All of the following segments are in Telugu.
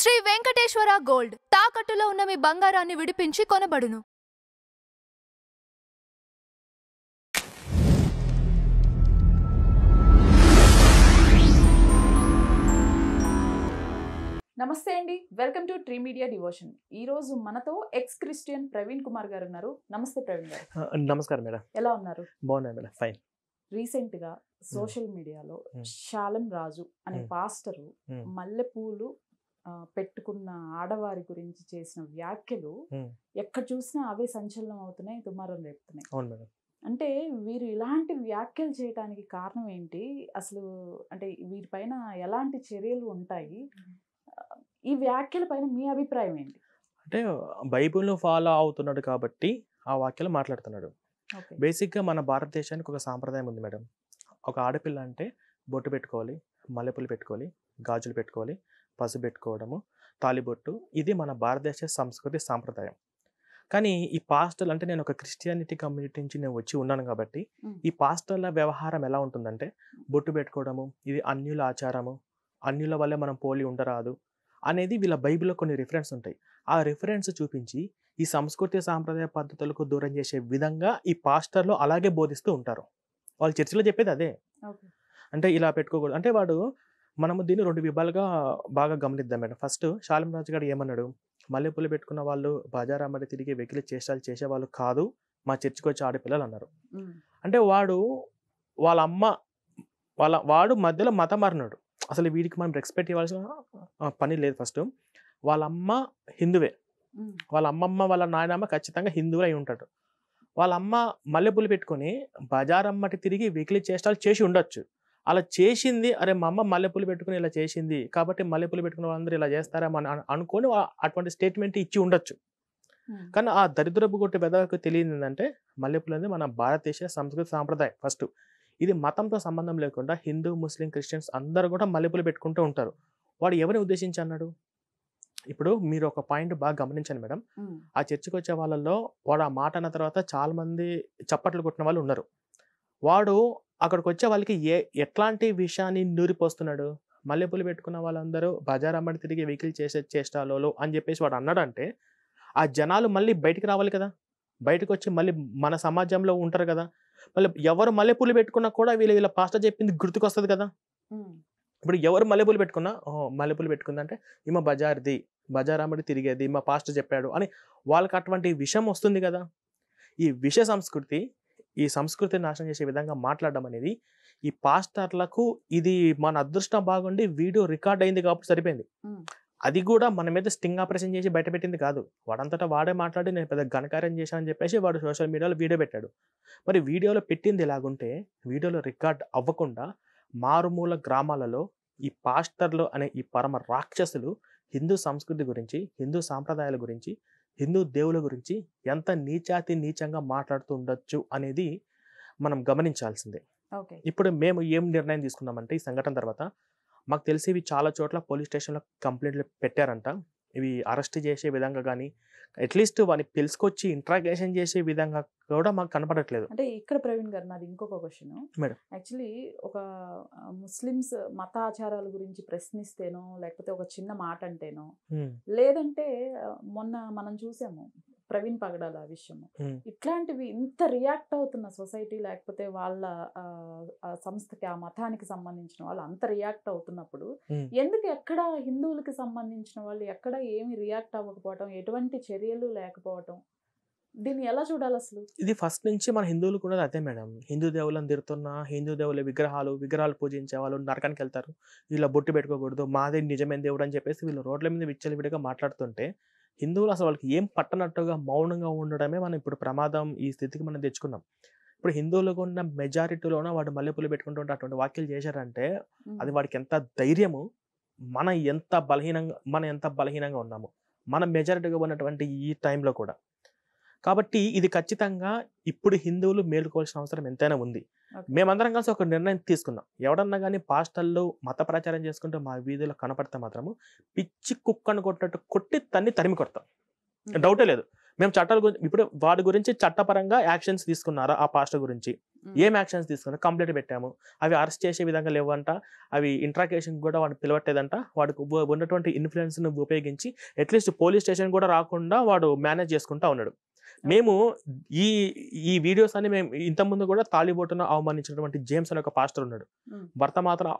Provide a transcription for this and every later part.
శ్రీ వెంకటేశ్వర గోల్డ్ తాకట్టులో ఉన్న మీ బంగారాన్ని విడిపించి కొనబడును. నమస్తే అండి, welcome to tree media devotion. ఈ రోజు మనతో ఎక్స్ క్రిస్టియన్ ప్రవీణ్ కుమార్ గారు ఉన్నారు. నమస్తే ప్రవీణ్ గారు. నమస్కారం మేడం. ఎలా ఉన్నారు? బాగున్నాను మేడం, ఫైన్. రీసెంట్ గా సోషల్ మీడియాలో శాలం రాజు అనే పాస్టరు మల్లెపూలు పెట్టుకున్న ఆడవారి గురించి చేసిన వ్యాఖ్యలు ఎక్కడ చూసినా అవే సంచలనం అవుతున్నాయి, దుమారం రేపుతున్నాయి. అవును మేడం. అంటే వీరు ఇలాంటి వ్యాఖ్యలు చేయడానికి కారణం ఏంటి? అసలు అంటే వీరిపైన ఎలాంటి చర్యలు ఉంటాయి? ఈ వ్యాఖ్యల పైన మీ అభిప్రాయం ఏంటి? అంటే బైబిల్ను ఫాలో అవుతున్నాడు కాబట్టి ఆ వాక్యాలు మాట్లాడుతున్నాడు. బేసిక్గా మన భారతదేశానికి ఒక సాంప్రదాయం ఉంది మేడం. ఒక ఆడపిల్ల అంటే బొట్టు పెట్టుకోవాలి, మల్లెపూలు పెట్టుకోవాలి, గాజులు పెట్టుకోవాలి, పసుపు పెట్టుకోవడము, తాలిబొట్టు. ఇది మన భారతదేశ సంస్కృతి సాంప్రదాయం. కానీ ఈ పాస్టర్లు, అంటే నేను ఒక క్రిస్టియానిటీ కమ్యూనిటీ నుంచి నేను వచ్చి ఉన్నాను కాబట్టి ఈ పాస్టర్ల వ్యవహారం ఎలా ఉంటుందంటే బొట్టు పెట్టుకోవడము, ఇది అన్యుల ఆచారము, అన్యుల వల్లే మనం పోలి ఉండరాదు అనేది వీళ్ళ బైబిల్లో కొన్ని రిఫరెన్స్ ఉంటాయి. ఆ రిఫరెన్స్ చూపించి ఈ సంస్కృతి సాంప్రదాయ పద్ధతులకు దూరం చేసే విధంగా ఈ పాస్టర్లు అలాగే బోధిస్తూ ఉంటారు. వాళ్ళు చర్చిలో చెప్పేది అదే. అంటే ఇలా పెట్టుకోకూడదు అంటే మనము దీన్ని రెండు విభాలుగా బాగా గమనిద్దాం మేడం. ఫస్ట్ శాలం రాజు గారు ఏమన్నాడు? మల్లెపూలు పెట్టుకున్న వాళ్ళు బజారమ్మడి తిరిగి వెకిలి చేష్టాలు చేసేవాళ్ళు కాదు, మా చర్చికి వచ్చే ఆడపిల్లలు అన్నారు. అంటే వాడు మధ్యలో మతం మారినాడు. అసలు వీడికి మనం రెస్పెక్ట్ ఇవ్వాల్సిన పని లేదు. ఫస్ట్ వాళ్ళ అమ్మ హిందువే, వాళ్ళ అమ్మమ్మ వాళ్ళ నాయనమ్మ ఖచ్చితంగా హిందువులు అయి ఉంటాడు. వాళ్ళ అమ్మ మల్లెపూలు పెట్టుకొని బజారమ్మటి తిరిగి వెకిలి చేష్టాలు చేసి ఉండొచ్చు. అలా చేసింది, అరే మా అమ్మ మల్లెపూలు పెట్టుకుని ఇలా చేసింది కాబట్టి మల్లెపూలు పెట్టుకున్న వాళ్ళందరూ ఇలా చేస్తారేమో అనుకొని అటువంటి స్టేట్మెంట్ ఇచ్చి ఉండొచ్చు. కానీ ఆ దరిద్రపు కొట్టి పెద్దలకు తెలియదు ఏంటంటే మల్లెపూలు అనేది మన భారతదేశ సంస్కృతి సాంప్రదాయం. ఫస్ట్ ఇది మతంతో సంబంధం లేకుండా హిందూ, ముస్లిం, క్రిస్టియన్స్ అందరూ కూడా మల్లెపూలు పెట్టుకుంటూ ఉంటారు. వాడు ఎవరిని ఉద్దేశించి అన్నాడు? ఇప్పుడు మీరు ఒక పాయింట్ బాగా గమనించండి మేడం. ఆ చర్చికి వచ్చే వాళ్ళల్లో వాడు ఆ మాట అన్న తర్వాత చాలా మంది చప్పట్లు కొట్టిన వాళ్ళు ఉన్నారు. వాడు అక్కడికి వచ్చే వాళ్ళకి ఎట్లాంటి విషయాన్ని నూరిపోస్తున్నాడు? మల్లెపూలు పెట్టుకున్న వాళ్ళందరూ బజారమ్మడి తిరిగి వెహికల్ చేసే చేష్టాలో అని చెప్పేసి వాడు అన్నాడంటే ఆ జనాలు మళ్ళీ బయటికి రావాలి కదా, బయటకు వచ్చి మళ్ళీ మన సమాజంలో ఉంటారు కదా. మళ్ళీ ఎవరు మల్లెపూలు పెట్టుకున్నా కూడా వీళ్ళ పాస్టర్ చెప్పింది గుర్తుకొస్తుంది కదా. ఇప్పుడు ఎవరు మల్లెపూలు పెట్టుకున్నా, మల్లెపూలు పెట్టుకుందంటే ఈమె బజారమ్మడి తిరిగేది, మా పాస్టర్ చెప్పాడు అని వాళ్ళకి అటువంటి విషయం వస్తుంది కదా. ఈ విష సంస్కృతి, ఈ సంస్కృతిని నాశనం చేసే విధంగా మాట్లాడడం అనేది ఈ పాస్టర్లకు ఇది మన అదృష్టం బాగుండి వీడియో రికార్డ్ అయింది కాబట్టి సరిపోయింది. అది కూడా మన మీద స్టింగ్ ఆపరేషన్ చేసి బయట పెట్టింది కాదు. వాడంతటా వాడే మాట్లాడి నేను పెద్ద ఘనకార్యం చేశానని చెప్పేసి వాడు సోషల్ మీడియాలో వీడియో పెట్టాడు. మరి వీడియోలో పెట్టింది ఎలాగుంటే వీడియోలో రికార్డ్ అవ్వకుండా మారుమూల గ్రామాలలో ఈ పాస్టర్లు అనే ఈ పరమ రాక్షసులు హిందూ సంస్కృతి గురించి, హిందూ సాంప్రదాయాల గురించి, హిందూ దేవుల గురించి ఎంత నీచంగా మాట్లాడుతూ ఉండొచ్చు అనేది మనం గమనించాల్సిందే. ఇప్పుడు మేము ఏం నిర్ణయం తీసుకున్నామంటే ఈ సంఘటన తర్వాత మాకు తెలిసి ఇవి చాలా చోట్ల పోలీస్ స్టేషన్లో కంప్లైంట్లు పెట్టారంట. ఇవి అరెస్ట్ చేసే విధంగా కానీ అట్లీస్ట్ వాడిని పిలుచుకొచ్చి ఇంట్రాగేషన్ చేసే విధంగా కూడా మాకు కనపడట్లేదు. అంటే ఇక్కడ ప్రవీణ్ గారు నాది ఇంకొక క్వశ్చన్ మేడం. యాక్చువల్లీ ఒక ముస్లిమ్స్ మత ఆచారాల గురించి ప్రశ్నిస్తేనో లేకపోతే ఒక చిన్న మాట అంటేనో, లేదంటే మొన్న మనం చూసాము ప్రవీణ్ పగడాల విషయము, ఇట్లాంటివి ఇంత రియాక్ట్ అవుతున్న సొసైటీ లేకపోతే వాళ్ళ సంస్థకి ఆ మతానికి సంబంధించిన వాళ్ళు అంత రియాక్ట్ అవుతున్నప్పుడు ఎందుకు ఎక్కడ హిందువులకి సంబంధించిన వాళ్ళు ఎక్కడ ఏమి రియాక్ట్ అవ్వకపోవటం, ఎటువంటి చర్యలు లేకపోవటం, దీన్ని ఎలా చూడాలి అసలు? ఇది ఫస్ట్ నుంచి మన హిందువులు కూడా అదే మేడం. హిందూ దేవుళ్ళని తిడుతున్నా, హిందూ దేవుళ్ళ విగ్రహాలు పూజించే వాళ్ళు నరకానికి వెళ్తారు, వీళ్ళ బొట్టు పెట్టుకోకూడదు, మాదే నిజమైన దేవుడు అని చెప్పేసి వీళ్ళు రోడ్ల మీద విచ్చలవిడిగా మాట్లాడుతుంటే హిందువులు అసలు వాళ్ళకి ఏం పట్టనట్టుగా మౌనంగా ఉండడమే మనం ఇప్పుడు ప్రమాదం, ఈ స్థితికి మనం తెచ్చుకున్నాం. ఇప్పుడు హిందువులకు ఉన్న మెజారిటీలోనే వాడు మల్లెపూలు పెట్టుకుంటుంటే అటువంటి వ్యాఖ్యలు చేశారంటే అది వాడికి ఎంత ధైర్యము, మనం ఎంత బలహీనంగా ఉన్నాము మనం మెజారిటీగా ఉన్నటువంటి ఈ టైంలో కూడా. కాబట్టి ఇది ఖచ్చితంగా ఇప్పుడు హిందువులు మేలుకోవాల్సిన అవసరం ఎంతైనా ఉంది. మేమందరం కలిసి ఒక నిర్ణయం తీసుకున్నాం. ఎవడన్నా కానీ పాస్టర్లు మత ప్రచారం చేసుకుంటూ మా వీధిలో కనపడితే మాత్రము పిచ్చి కుక్కను కొట్టినట్టు కొట్టి తరిమి కొడతాం, డౌటే లేదు. మేము చట్టాల గురించి ఇప్పుడు వాడి గురించి చట్టపరంగా యాక్షన్స్ తీసుకున్నారా ఆ పాస్టర్ గురించి? ఏం యాక్షన్స్ తీసుకున్నారు? కంప్లైంట్ పెట్టాము. అవి అరెస్ట్ చేసే విధంగా లేవంట. అవి ఇంట్రాగేషన్ కూడా వాడిని పిలవట్లేదంట. వాడికి ఉన్నటువంటి ఇన్ఫ్లుయెన్స్‌ని ఉపయోగించి అట్లీస్ట్ పోలీస్ స్టేషన్ కూడా రాకుండా వాడు మేనేజ్ చేసుకుంటా ఉన్నాడు. మేము ఈ ఈ వీడియోస్ అన్ని మేము ఇంతకుముందు కూడా తాళిబొట్టును అవమానించినటువంటి జేమ్స్ అనే ఒక పాస్టర్ ఉన్నాడు. భర్త మాత్రం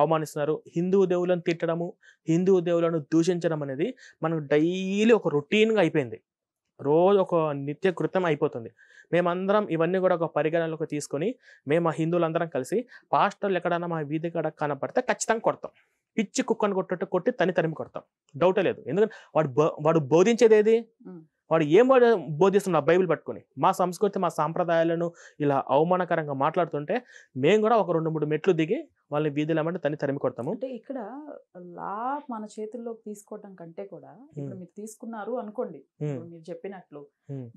అవమానిస్తున్నారు. హిందూ దేవులను తిట్టడము, హిందూ దేవులను దూషించడం అనేది మనకు డైలీ ఒక రొటీన్‌గా అయిపోయింది. రోజు ఒక నిత్య కృత్యం అయిపోతుంది. మేమందరం ఇవన్నీ కూడా ఒక పరిగణనలోకి తీసుకొని మేము ఆ హిందువులందరం కలిసి పాస్టర్లు ఎక్కడైనా మా వీధి కాడ కనపడితే ఖచ్చితంగా కొడతాం. పిచ్చి కుక్కను కొట్టట్టు కొట్టి తరిమి కొడతాం. డౌటే లేదు. ఎందుకంటే వాడు బోధించేది ఏది? వాడు ఏం బోధిస్తున్నాడు బైబిల్ పట్టుకొని? మా సంస్కృతి, మా సాంప్రదాయాలను ఇలా అవమానకరంగా మాట్లాడుతుంటే మేము కూడా ఒక 2-3 మెట్లు దిగి వాళ్ళని వీధిలో ఏమంటే తరిమి కొడతాము. అంటే ఇక్కడ లా మన చేతుల్లోకి తీసుకోవడం కంటే కూడా ఇప్పుడు మీరు తీసుకున్నారు అనుకోండి, మీరు చెప్పినట్లు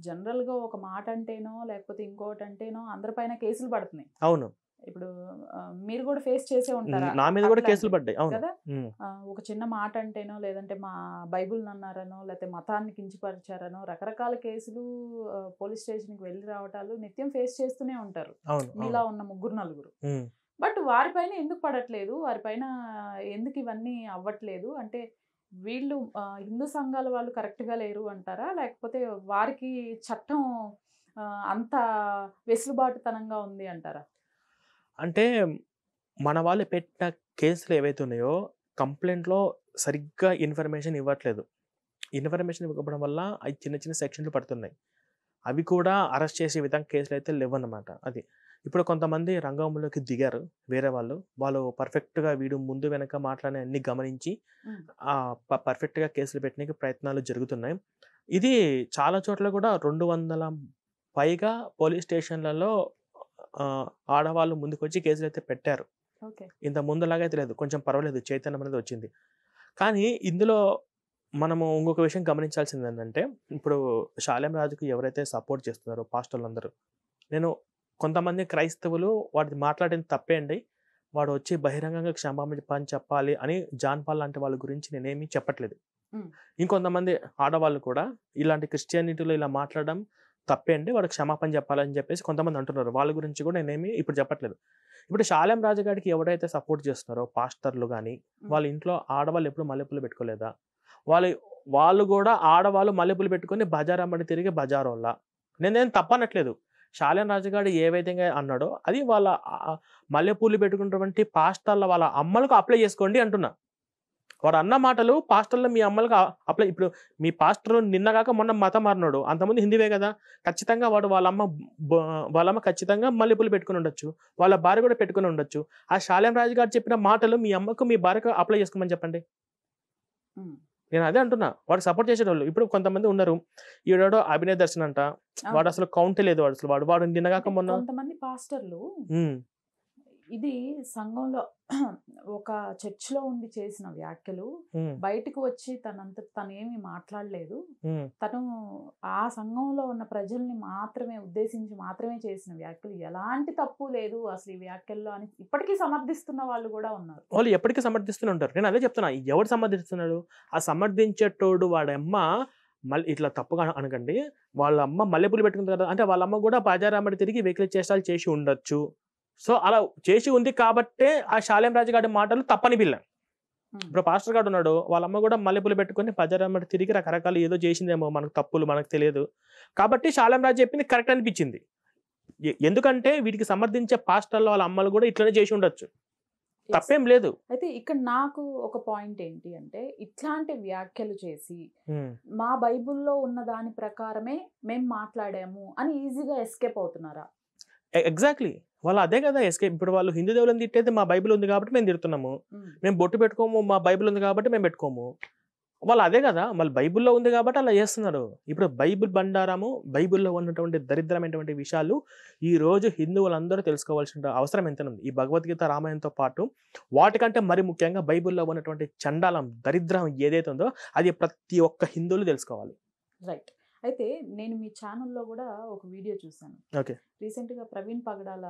జనరల్ గా ఒక మాట అంటేనో లేకపోతే ఇంకోటి అంటేనో అందరిపైన కేసులు పడుతున్నాయి. అవును. ఇప్పుడు మీరు కూడా ఫేస్ చేసే ఉంటారా? నా మీద కూడా కేసులు పడ్డాయి. అవును కదా. ఒక చిన్న మాట అంటేనో లేదంటే మా బైబుల్ అన్నారనో లేకపోతే మతాన్ని కించపరిచారనో రకరకాల కేసులు పోలీస్ స్టేషన్కి వెళ్ళి రావటాలు నిత్యం ఫేస్ చేస్తూనే ఉంటారు మీలా ఉన్న 3-4. బట్ వారిపైన ఎందుకు పడట్లేదు? వారిపైన ఎందుకు ఇవన్నీ అవ్వట్లేదు? అంటే వీళ్ళు హిందూ సంఘాల వాళ్ళు కరెక్ట్గా లేరు అంటారా, లేకపోతే వారికి చట్టం అంత వెసులుబాటుతనంగా ఉంది అంటారా? అంటే మన వాళ్ళు పెట్టిన కేసులు ఏవైతే ఉన్నాయో కంప్లైంట్లో సరిగ్గా ఇన్ఫర్మేషన్ ఇవ్వట్లేదు. ఇన్ఫర్మేషన్ ఇవ్వకపోవడం వల్ల అవి చిన్న చిన్న సెక్షన్లు పడుతున్నాయి. అవి కూడా అరెస్ట్ చేసే విధంగా కేసులు అయితే లేవన్నమాట. అది ఇప్పుడు కొంతమంది రంగంలోకి దిగారు వేరే వాళ్ళు పర్ఫెక్ట్గా వీడు ముందు వెనక మాట్లాడే అన్ని గమనించి పర్ఫెక్ట్గా కేసులు పెట్టడానికి ప్రయత్నాలు జరుగుతున్నాయి. ఇది చాలా చోట్ల కూడా 200 పైగా పోలీస్ స్టేషన్లలో ఆడవాళ్ళు ముందుకు వచ్చి కేసులు అయితే పెట్టారు. ఇంత ముందులాగా అయితే లేదు. కొంచెం పర్వాలేదు, చైతన్యం అనేది వచ్చింది. కానీ ఇందులో మనము ఇంకొక విషయం గమనించాల్సింది ఏంటంటే, ఇప్పుడు షాలేం రాజుకు ఎవరైతే సపోర్ట్ చేస్తున్నారో పాస్టర్లందరూ, నేను కొంతమంది క్రైస్తవులు వాడిని మాట్లాడిన తప్పే అండి, వాడు వచ్చి బహిరంగంగా క్షమాపణ చెప్పాలి అని జాన్ పాల్ లాంటి వాళ్ళ గురించి నేనేమి చెప్పట్లేదు. ఇంకొంతమంది ఆడవాళ్ళు కూడా ఇలాంటి క్రిస్టియానిటీలో ఇలా మాట్లాడడం తప్పే అండి, వాడు క్షమాపణ చెప్పాలని చెప్పేసి కొంతమంది అంటున్నారు. వాళ్ళ గురించి కూడా నేనేమి ఇప్పుడు చెప్పట్లేదు. ఇప్పుడు షాలేం రాజు గారికి ఎవరైతే సపోర్ట్ చేస్తున్నారో పాస్టర్లు కానీ, వాళ్ళ ఇంట్లో ఆడవాళ్ళు ఎప్పుడు మల్లెపూలు పెట్టుకోలేదా? వాళ్ళు కూడా ఆడవాళ్ళు మల్లెపూలు పెట్టుకొని బజార్ అమ్మడి తిరిగి బజారోళ్ళ. నేనేం తప్పనట్లేదు. షాలేం రాజు గారు ఏ విధంగా అన్నాడో అది వాళ్ళ మల్లెపూలు పెట్టుకున్నటువంటి పాస్టర్ల వాళ్ళ అమ్మలకు అప్లై చేసుకోండి అంటున్నా. వాడు అన్న మాటలు పాస్టర్లు మీ అమ్మలకు అప్లై. ఇప్పుడు మీ పాస్టర్ నిన్నగాక మొన్న మతం మారినాడు, అంతమంది హిందీవే కదా. ఖచ్చితంగా వాడు వాళ్ళమ్మ ఖచ్చితంగా మల్లెపూలు పెట్టుకుని ఉండొచ్చు, వాళ్ళ భార్య కూడా పెట్టుకుని ఉండొచ్చు. ఆ షాలేం రాజు గారు చెప్పిన మాటలు మీ అమ్మకు మీ భార్యకు అప్లై చేసుకోమని చెప్పండి. నేను అదే అంటున్నా. వాడు సపోర్ట్ చేసేటోళ్ళు ఇప్పుడు కొంతమంది ఉన్నారు. ఈడో అభినయ దర్శన్ అంట, వాడు అసలు కౌంటే లేదు. వాడు నిన్నగాక మొన్న కొంతమంది పాస్టర్లు ఇది సంఘంలో ఒక చర్చిలో ఉండి చేసిన వ్యాఖ్యలు బయటకు వచ్చి తను ఏమి మాట్లాడలేదు. తను ఆ సంఘంలో ఉన్న ప్రజల్ని మాత్రమే ఉద్దేశించి మాత్రమే చేసిన వ్యాఖ్యలు, ఎలాంటి తప్పు లేదు అసలు ఈ వ్యాఖ్యల్లో అని ఇప్పటికీ సమర్థిస్తున్న వాళ్ళు కూడా ఉన్నారు. వాళ్ళు ఎప్పటికీ సమర్థిస్తూనే ఉంటారు. నేను అదే చెప్తున్నా. ఎవరు సమర్థిస్తున్నాడు? ఆ సమర్థించేటోడు వాడమ్మ మళ్ళీ ఇట్లా తప్పుగా అనకండి, వాళ్ళ అమ్మ మల్లెపూలు పెట్టుకుంది కదా అంటే వాళ్ళ అమ్మ కూడా బాజారామడి తిరిగి వెకిలి చేష్టాలు చేసి ఉండొచ్చు. సో అలా చేసి ఉంది కాబట్టే ఆ షాలేం రాజు గారి మాటలు తప్పని పిల్ల. ఇప్పుడు పాస్టర్ గారు ఉన్నాడు, వాళ్ళ అమ్మ కూడా మల్లెపూలు పెట్టుకుని బజారామడి తిరిగి రకరకాలు ఏదో చేసిందేమో, మనకు తప్పులు మనకు తెలియదు కాబట్టి షాలేం రాజు చెప్పింది కరెక్ట్ అనిపించింది. ఎందుకంటే వీటికి సమర్థించే పాస్టర్లు వాళ్ళ అమ్మలు కూడా ఇట్లనే చేసి ఉండొచ్చు, తప్పేం లేదు. అయితే ఇక్కడ నాకు ఒక పాయింట్ ఏంటి అంటే, ఇట్లాంటి వ్యాఖ్యలు చేసి మా బైబుల్లో ఉన్న దాని ప్రకారమే మేము మాట్లాడాము అని ఈజీగా ఎస్కేప్ అవుతున్నారా? ఎగ్జాక్ట్లీ, వాళ్ళు అదే కదా ఎస్కేప్. ఇప్పుడు వాళ్ళు హిందూ దేవులను తిట్టేది మా బైబిల్ ఉంది కాబట్టి మేము తిడుతున్నాము, మేము బొట్టు పెట్టుకోము మా బైబిల్ ఉంది కాబట్టి మేము పెట్టుకోము. వాళ్ళు అదే కదా, మళ్ళీ బైబిల్లో ఉంది కాబట్టి అలా చేస్తున్నారు. ఇప్పుడు బైబిల్ బండారము, బైబిల్లో ఉన్నటువంటి దరిద్రమైనటువంటి విషయాలు ఈ రోజు హిందువులందరూ తెలుసుకోవాల్సిన అవసరం ఎంత ఉంది. ఈ భగవద్గీత రామాయణంతో పాటు వాటికంటే మరి ముఖ్యంగా బైబిల్లో ఉన్నటువంటి చండాలం, దరిద్రం ఏదైతే ఉందో అది ప్రతి ఒక్క హిందువులు తెలుసుకోవాలి. రైట్. అయితే నేను మీ ఛానల్లో కూడా ఒక వీడియో చూసాను. రీసెంట్గా ప్రవీణ్ పగడాల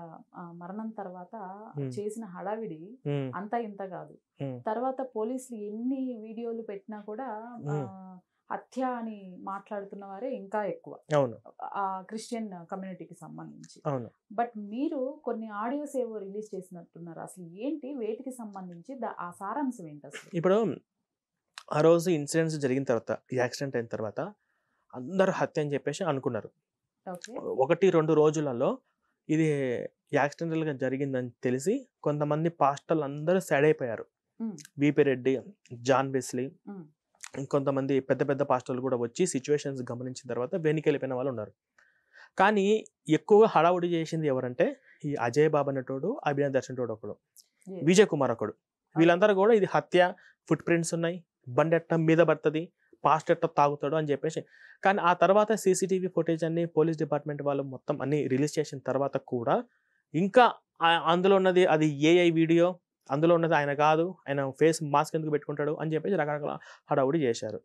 మరణం తర్వాత చేసిన హడావిడి అంతా ఇంత కాదు. తర్వాత పోలీసులు ఎన్ని వీడియోలు పెట్టినా కూడా హత్య అని మాట్లాడుతున్న వారే ఇంకా ఎక్కువ అవును ఆ క్రిస్టియన్ కమ్యూనిటీకి సంబంధించి. అవును బట్ మీరు కొన్ని ఆడియోస్ ఏవో రిలీజ్ చేసినట్టున్నారు. అసలు ఏంటి, వేటికి సంబంధించి ఆ సారాంశం ఏంటి అసలు? ఇప్పుడు ఆ రోజు ఇన్సిడెంట్స్ జరిగిన తర్వాత, ఈ యాక్సిడెంట్ అయిన తర్వాత అందరూ హత్య అని చెప్పేసి అనుకున్నారు. ఓకే. 1-2 రోజులలో ఇది యాక్సిడెంటల్గా జరిగిందని తెలిసి కొంతమంది పాస్టర్లు అందరూ సైడ్ అయిపోయారు. బీపీ రెడ్డి, జాన్ వెస్లీ, ఇంకొంతమంది పెద్ద పెద్ద పాస్టర్లు కూడా వచ్చి సిచ్యువేషన్స్ గమనించిన తర్వాత వెనక్కి వెళ్ళిపోయిన వాళ్ళు ఉన్నారు. కానీ ఎక్కువగా హడావుడి చేసింది ఎవరంటే ఈ అజయ్ బాబు అనేటోడు, అభినయ్ దర్శన్ తోడు ఒకడు, విజయ్ కుమార్ ఒకడు. వీళ్ళందరూ కూడా ఇది హత్య, ఫుట్ ప్రింట్స్ ఉన్నాయి, బండి ఎట్ట మీద పడుతుంది, పాస్ట్ ఎట్ట తాగుతాడు అని చెప్పేసి. కానీ ఆ తర్వాత సీసీటీవీ ఫుటేజ్ అన్ని పోలీస్ డిపార్ట్మెంట్ వాళ్ళు మొత్తం అన్ని రిలీజ్ చేసిన తర్వాత కూడా ఇంకా అందులో ఉన్నది అది ఏఐ వీడియో, అందులో ఉన్నది ఆయన కాదు, ఆయన ఫేస్ మాస్క్ ఎందుకు పెట్టుకుంటాడు అని చెప్పేసి రకరకాల హడావుడి చేశారు.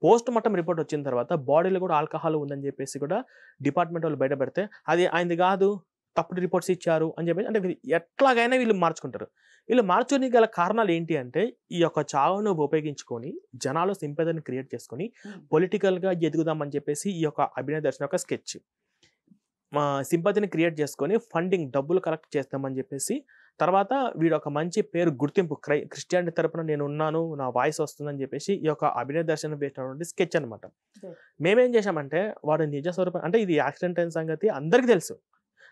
పోస్ట్ మార్టం రిపోర్ట్ వచ్చిన తర్వాత బాడీలో కూడా ఆల్కహాల్ ఉందని చెప్పేసి కూడా డిపార్ట్మెంట్ వాళ్ళు బయట పెడితే అది ఆయనది కాదు, తప్పుడు రిపోర్ట్స్ ఇచ్చారు అని చెప్పేసి. అంటే ఎట్లాగైనా వీళ్ళు మార్చుకుంటారు. వీళ్ళు మార్చుకునే గల కారణాలు ఏంటి అంటే ఈ యొక్క చావును ఉపయోగించుకొని జనాలు సింపతిని క్రియేట్ చేసుకొని పొలిటికల్గా ఎదుగుదామని చెప్పేసి ఈ యొక్క అభినయ దర్శన్ యొక్క స్కెచ్ సింపతిని క్రియేట్ చేసుకొని ఫండింగ్ డబ్బులు కలెక్ట్ చేస్తామని చెప్పేసి. తర్వాత వీడు ఒక మంచి పేరు గుర్తింపు క్రిస్టియానిటీ తరపున నేను ఉన్నాను, నా వాయిస్ వస్తుందని చెప్పేసి ఈ యొక్క అభినయ దర్శనం వేసినటువంటి స్కెచ్ అనమాట. మేమేం చేశామంటే వాడి నిజ స్వరూపం అంటే ఇది యాక్సిడెంట్ అయిన సంగతి అందరికీ తెలుసు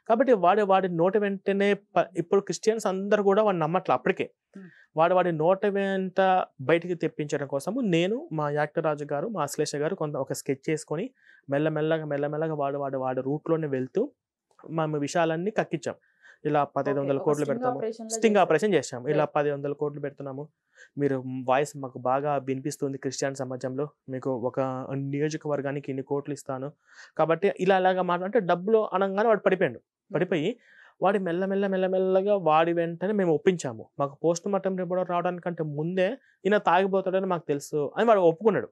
కాబట్టి వాడి నోటి వెంటనే ఇప్పుడు క్రిస్టియన్స్ అందరూ కూడా వాడిని నమ్మట్లే. అప్పటికే వాడి నోటి వెంట బయటికి తెప్పించడం కోసము నేను, మా యాక్టర్ రాజు గారు, మా అశ్లేష గారు ఒక స్కెచ్ చేసుకొని మెల్లమెల్లగా వాడు రూట్లోనే వెళ్తూ మేము విషయాలన్నీ కక్కించాం. ఇలా 1500 కోట్లు పెడతాము, స్టింగ్ ఆపరేషన్ చేసాము, ఇలా 1500 కోట్లు పెడుతున్నాము, మీరు వాయిస్ మాకు బాగా వినిపిస్తుంది క్రిస్టియన్ సమాజంలో, మీకు ఒక నియోజకవర్గానికి ఇన్ని కోట్లు ఇస్తాను కాబట్టి ఇలాగా మాట్లాడితే డబ్బులు అనగానే వాడు పడిపోయి వాడి మెల్లగా వాడి వెంటనే మేము ఒప్పించాము. మాకు పోస్ట్ మార్టం రిపోర్ట్ రావడానికంటే ముందే ఈయన తాగిపోతాడని మాకు తెలుసు అని వాడు ఒప్పుకున్నాడు.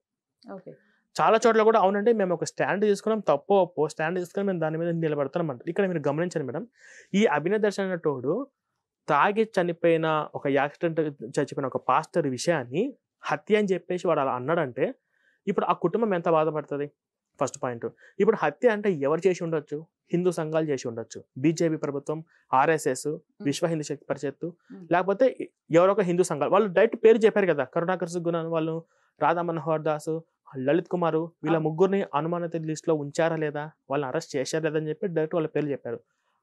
చాలా చోట్ల కూడా అవునంటే మేము ఒక స్టాండ్ తీసుకున్నాం, తప్పు ఒప్పో స్టాండ్ తీసుకుని మేము దాని మీద నిలబడతాం అంటారు. ఇక్కడ మీరు గమనించండి మేడం, ఈ అభినయ దర్శన్ అనేటోడు తాగి చనిపోయిన ఒక యాక్సిడెంట్ చచ్చిపోయిన ఒక పాస్టర్ విషయాన్ని హత్య అని చెప్పేసి వాడు అలా అన్నాడంటే ఇప్పుడు ఆ కుటుంబం ఎంత బాధపడుతుంది? First point. ఇప్పుడు హత్య అంటే ఎవరు చేసి ఉండొచ్చు? హిందూ సంఘాలు చేసి ఉండొచ్చు, బీజేపీ ప్రభుత్వం, ఆర్ఎస్ఎస్, విశ్వ హిందూ శక్తి పరిషత్తు, లేకపోతే ఎవరో ఒక హిందూ సంఘాలు. వాళ్ళు డైరెక్ట్ పేరు చెప్పారు కదా, కరుణాకర్ సుగుణన్ వాళ్ళు, రాధా మనోహర్ దాసు, లలిత్ కుమార్, వీళ్ళ ముగ్గురిని అనుమానిత లిస్టులో ఉంచారా లేదా, వాళ్ళని అరెస్ట్ చేశారా లేదని చెప్పి డైరెక్ట్ వాళ్ళ పేర్లు చెప్పారు.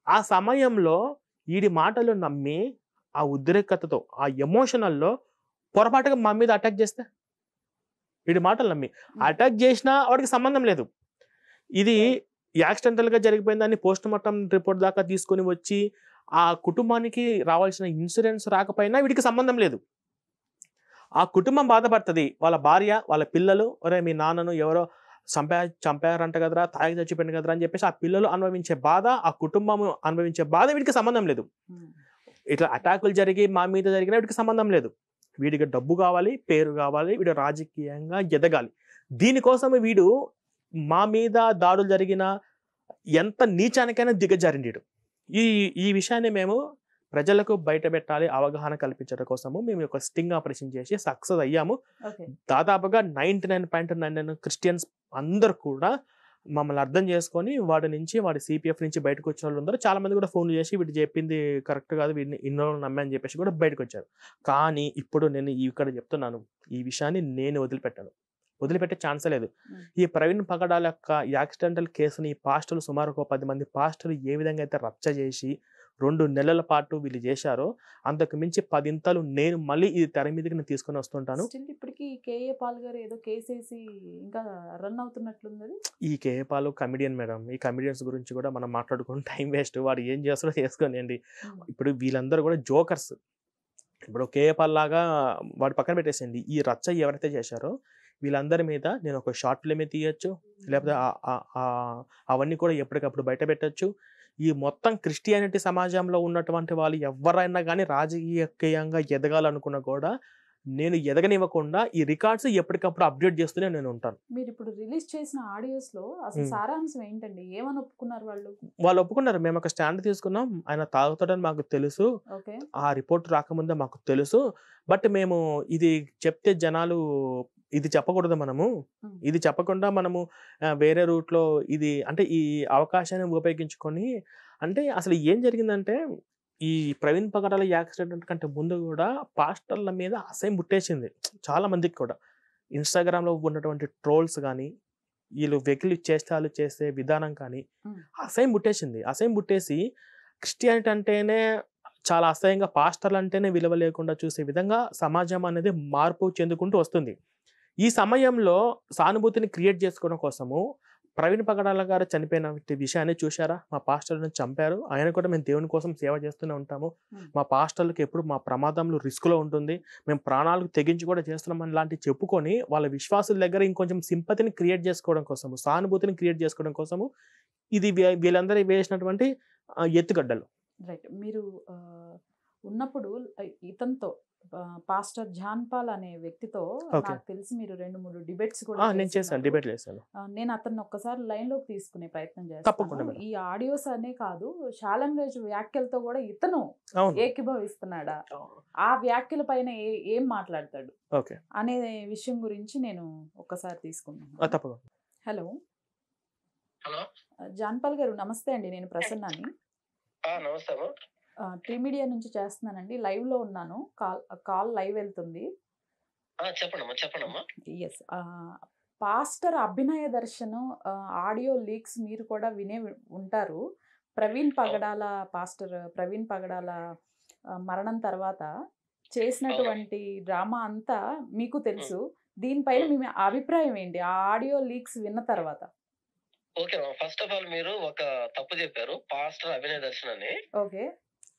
ఆ సమయంలో వీడి మాటలు నమ్మి ఆ ఉద్రేకతతో ఆ ఎమోషనల్లో పొరపాటుగా మా మీద అటాక్ చేస్తే, వీడి మాటలు నమ్మి అటాక్ చేసినా వాడికి సంబంధం లేదు. ఇది యాక్సిడెంటల్ గా జరిగిపోయిందని పోస్ట్ మార్టం రిపోర్ట్ దాకా తీసుకొని వచ్చి ఆ కుటుంబానికి రావాల్సిన ఇన్సూరెన్స్ రాకపోయినా వీడికి సంబంధం లేదు. ఆ కుటుంబం బాధపడుతుంది, వాళ్ళ భార్య, వాళ్ళ పిల్లలు, ఒరే మీ నాన్నను ఎవరో చంపారంట కదరా, తాగి చచ్చిపోయింది కదరా అని చెప్పేసి ఆ పిల్లలు అనుభవించే బాధ, ఆ కుటుంబం అనుభవించే బాధ వీడికి సంబంధం లేదు. ఇట్లా అటాకులు జరిగి మా మీద జరిగిన వీడికి సంబంధం లేదు. వీడికి డబ్బు కావాలి, పేరు కావాలి, వీడు రాజకీయంగా ఎదగాలి. దీనికోసం వీడు మా మీద దాడులు జరిగిన ఎంత నీచానికైనా దిగజారిండు. ఈ విషయాన్ని మేము ప్రజలకు బయట పెట్టాలి, అవగాహన కల్పించడం కోసము మేము ఒక స్టింగ్ ఆపరేషన్ చేసి సక్సెస్ అయ్యాము. దాదాపుగా 99.99 క్రిస్టియన్స్ అందరు కూడా మమ్మల్ని అర్థం చేసుకొని వాడి సిపిఎఫ్ నుంచి బయటకు వచ్చిన వాళ్ళు అందరూ చాలా మంది కూడా ఫోన్ చేసి వీడు చెప్పింది కరెక్ట్ కాదు, వీడిని ఇన్నో నమ్మని చెప్పేసి కూడా బయటకు వచ్చారు. కానీ ఇప్పుడు నేను ఇక్కడ చెప్తున్నాను, ఈ విషయాన్ని నేను వదిలిపెట్టే ఛాన్సే లేదు. ఈ ప్రవీణ్ పగడాల యొక్క యాక్సిడెంటల్ కేసుని పాస్టర్లు సుమారు 10 మంది పాస్టర్లు ఏ విధంగా అయితే రచ్చ చేసి 2 నెలల పాటు వీళ్ళు చేశారో అంతకు మించి 10 ఇంతలు నేను మళ్ళీ ఇది తెర మీదకి నేను తీసుకొని వస్తుంటాను. ఇప్పటికి కేఏ పాల్ గారు ఏదో కేసేసి ఇంకా రన్ అవుతున్నట్లుంది. ఈ కేఏ పాల్ కమిడియన్ మేడం, ఈ కమిడియన్స్ గురించి కూడా మనం మాట్లాడుకుని టైం వేస్ట్, వాడు ఏం చేస్తాడో చేసుకోనియండి. ఇప్పుడు వీళ్ళందరూ కూడా జోకర్స్. ఇప్పుడు కేఏ పాల్ లాగా వాడు పక్కన పెట్టేసింది. ఈ రచ్చ ఎవరైతే చేశారో వీళ్ళందరి మీద నేను ఒక షార్ట్ ఫిల్మే తీయచ్చు, లేకపోతే అవన్నీ కూడా ఎప్పటికప్పుడు బయట పెట్టచ్చు. ఈ మొత్తం క్రిస్టియానిటీ సమాజంలో ఉన్నటువంటి వాళ్ళు ఎవరైనా కానీ రాజకీయంగా ఎదగాలనుకున్నా కూడా నేను ఎదగనివ్వకుండా ఈ రికార్డ్స్ ఎప్పటికప్పుడు అప్డేట్ చేస్తూనే నేను ఉంటాను. మీరు ఇప్పుడు రిలీజ్ చేసిన ఆడియోస్ లో అసలు సారాంశం ఏంటండి? ఏమని ఒప్పుకున్నారు వాళ్ళు? వాళ్ళు ఒప్పుకున్నారు, మేము ఒక స్టాండ్ తీసుకున్నాం, ఆయన తాగుతాడని మాకు తెలుసు, ఆ రిపోర్ట్ రాకముందే మాకు తెలుసు, బట్ మేము ఇది చెప్తే జనాలు ఇది చెప్పకూడదు మనము, ఉమ్, ఇది చెప్పకుండా మనము వేరే రూట్లో ఇది అంటే ఈ అవకాశాన్ని ఉపయోగించుకొని అంటే అసలు ఏం జరిగిందంటే ఈ ప్రవీణ్ పగడాల యాక్సిడెంట్ కంటే ముందు కూడా పాస్టర్ల మీద అసహ్యం పుట్టేసింది చాలా మందికి కూడా. ఇన్స్టాగ్రామ్లో ఉన్నటువంటి ట్రోల్స్ కానీ వీళ్ళు వెకిలి చేష్టాలు చేసే విధానం కానీ ఉమ్, అసహ్యం పుట్టేసింది. అసహ్యం పుట్టేసి క్రిస్టియానిటీ అంటేనే చాలా అసహ్యంగా, పాస్టర్లు అంటేనే విలువ లేకుండా చూసే విధంగా సమాజం అనేది మార్పు చెందుకుంటూ వస్తుంది. ఈ సమయంలో సానుభూతిని క్రియేట్ చేసుకోవడం కోసము ప్రవీణ్ పగడాల గారు చనిపోయిన విషయాన్ని చూశారా? మా పాస్టర్లను చంపారు, ఆయన కూడా మేము దేవుని కోసం సేవ చేస్తూనే ఉంటాము, మా పాస్టర్లకు ఎప్పుడు మా ప్రమాదంలో రిస్క్లో ఉంటుంది, మేము ప్రాణాలకు తెగించి కూడా చేస్తున్నామని లాంటివి చెప్పుకొని వాళ్ళ విశ్వాసుల దగ్గర ఇంకొంచెం సింపతిని క్రియేట్ చేసుకోవడం కోసము, సానుభూతిని క్రియేట్ చేసుకోవడం కోసము ఇది వీళ్ళందరూ వేసినటువంటి ఎత్తుగడ్డలు. రైట్. మీరు ఉన్నప్పుడు ఇతనితో పాస్టర్ జాన్ పాల్ అనే వ్యక్తితో ఓకే. నాకు తెలిసి మీరు 2-3 డిబేట్స్ కూడా నేను చేశాను, చేస్తున్నారు. డిబేట్లు చేశాను. నేను అతన్ని ఒక్కసారి లైన్ లోకి తీసుకునే ప్రయత్నం తప్పకుండా చేస్తాను. మేడం. ఈ ఆడియోస్ అనే కాదు, శాలం రాజు వ్యాఖ్యలతో కూడా ఇతను అవును. ఏకీభవిస్తున్నాడా, ఆ వ్యాఖ్యల పైన ఏం మాట్లాడతాడు ఓకే. అనే విషయం గురించి నేను ఒక్కసారి తీసుకున్నాను. తప్పకుండా. హలో హలో, జాన్ పాల్ గారు, నమస్తే అండి. నేను ప్రసన్నాని, నమస్తే అమ్మా. టీ మీడియా నుంచి చేస్తున్నానండి. లైవ్ లో ఉన్నాను, కాల్ లైవ్ వెళ్తుంది. చెప్పండమ్మా. ఎస్. పాస్టర్ అభినయ దర్శనం ఆడియో లీక్స్ మీరు కూడా వినే ఉంటారు. పాస్టర్ ప్రవీణ్ పగడాల మరణం తర్వాత చేసినటువంటి డ్రామా అంతా మీకు తెలుసు. దీనిపైన మీ అభిప్రాయం ఏంటి ఆ ఆడియో లీక్స్ విన్న తర్వాత? ఓకే, ఫస్ట్ ఆఫ్ ఆల్ మీరు ఒక తప్పు చెప్పారు. పాస్టర్ అభినయ దర్శన్ అని ఓకే,